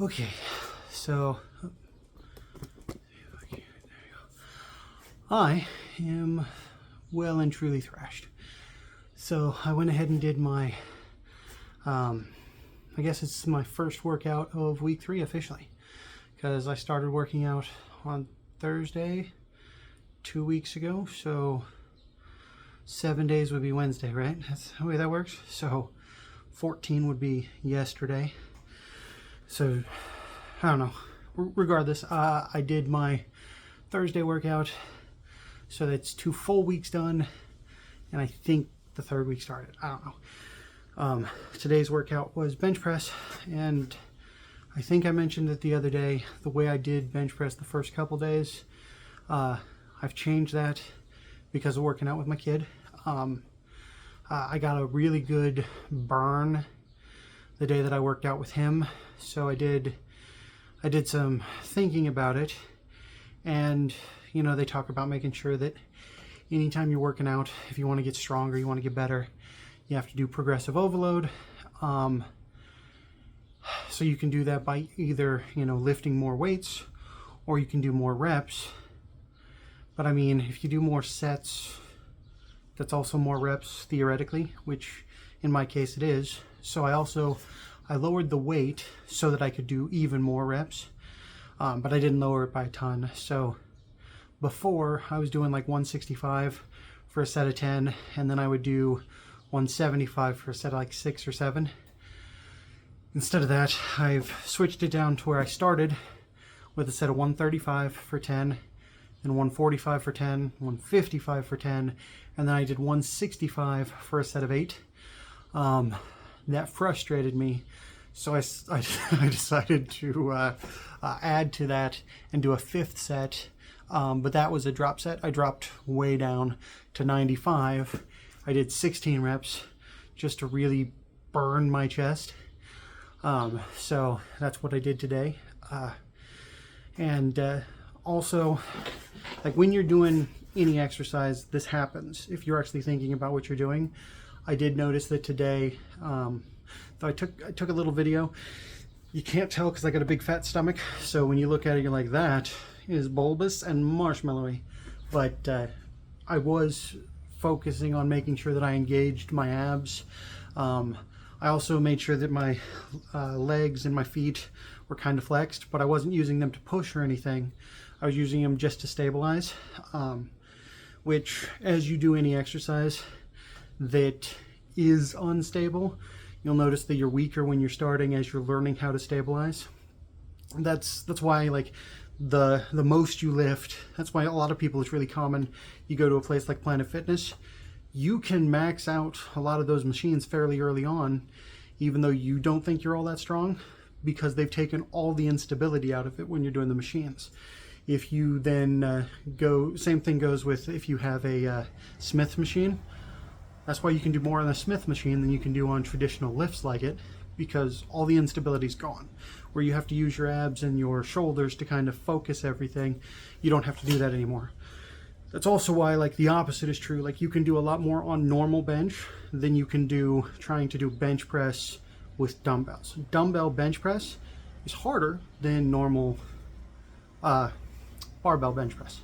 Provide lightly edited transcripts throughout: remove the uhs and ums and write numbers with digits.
Okay, so I am well and truly thrashed. So I went ahead and did my, I guess it's my first workout of week 3 officially, because I started working out on Thursday 2 weeks ago. So 7 days would be Wednesday, right? That's the way that works. So 14 would be yesterday. So I don't know. Regardless, I did my Thursday workout. So that's 2 full weeks done, and I think the 3rd week started. I don't know. Today's workout was bench press, and I think I mentioned it the other day, the way I did bench press the first couple days. I've changed that because of working out with my kid. I got a really good burn the day that I worked out with him, so I did some thinking about it. And you know, they talk about making sure that anytime you're working out, if you want to get stronger, you want to get better, you have to do progressive overload. So you can do that by either, you know, lifting more weights, or you can do more reps. But I mean, if you do more sets, that's also more reps theoretically, which in my case it is. So I lowered the weight so that I could do even more reps, but I didn't lower it by a ton. So before, I was doing like 165 for a set of 10, and then I would do 175 for a set of like 6 or 7. Instead of that, I've switched it down to where I started with a set of 135 for 10, then 145 for 10, 155 for 10, and then I did 165 for a set of 8. That frustrated me, so I decided to add to that and do a 5th set. But that was a drop set. I dropped way down to 95. I did 16 reps just to really burn my chest. So that's what I did today. And also, like when you're doing any exercise, this happens. If you're actually thinking about what you're doing, I did notice that today, though I took a little video. You can't tell because I got a big fat stomach. So when you look at it, you're like, that is bulbous and marshmallowy. But I was focusing on making sure that I engaged my abs. I also made sure that my legs and my feet were kind of flexed, but I wasn't using them to push or anything. I was using them just to stabilize, which, as you do any exercise that is unstable, you'll notice that you're weaker when you're starting as you're learning how to stabilize. That's why, like, the most you lift, that's why a lot of people, it's really common, you go to a place like Planet Fitness, you can max out a lot of those machines fairly early on, even though you don't think you're all that strong, because they've taken all the instability out of it when you're doing the machines. If you then same thing goes with if you have a Smith machine. That's why you can do more on the Smith machine than you can do on traditional lifts like it, because all the instability's gone. Where you have to use your abs and your shoulders to kind of focus everything, you don't have to do that anymore. That's also why, like, the opposite is true. Like, you can do a lot more on normal bench than you can do trying to do bench press with dumbbells. Dumbbell bench press is harder than normal barbell bench press.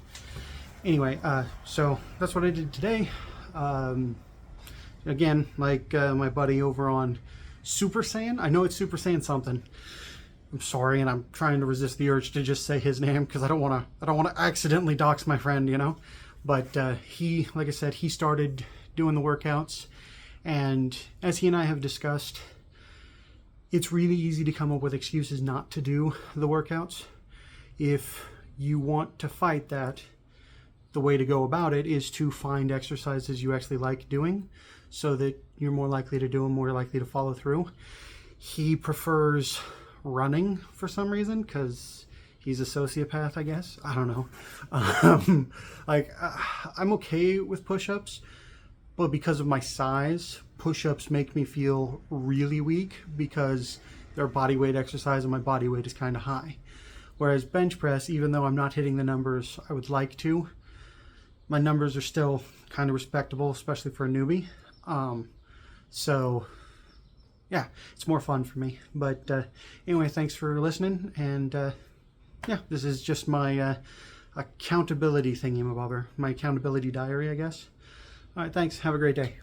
Anyway, so that's what I did today. Again, like my buddy over on Super Saiyan, I know it's Super Saiyan something. I'm sorry, and I'm trying to resist the urge to just say his name because I don't want to accidentally dox my friend, you know. But he, like I said, he started doing the workouts, and as he and I have discussed, it's really easy to come up with excuses not to do the workouts. If you want to fight that, the way to go about it is to find exercises you actually like doing, so that you're more likely to do them, more likely to follow through. He prefers running for some reason because he's a sociopath, I guess. I don't know. I'm okay with push-ups, but because of my size, push-ups make me feel really weak because they're body weight exercise and my body weight is kind of high. Whereas bench press, even though I'm not hitting the numbers I would like to, my numbers are still kind of respectable, especially for a newbie. So yeah, it's more fun for me. But anyway, thanks for listening, and yeah, this is just my accountability thingy-mabobber, my accountability diary, I guess. All right, thanks. Have a great day.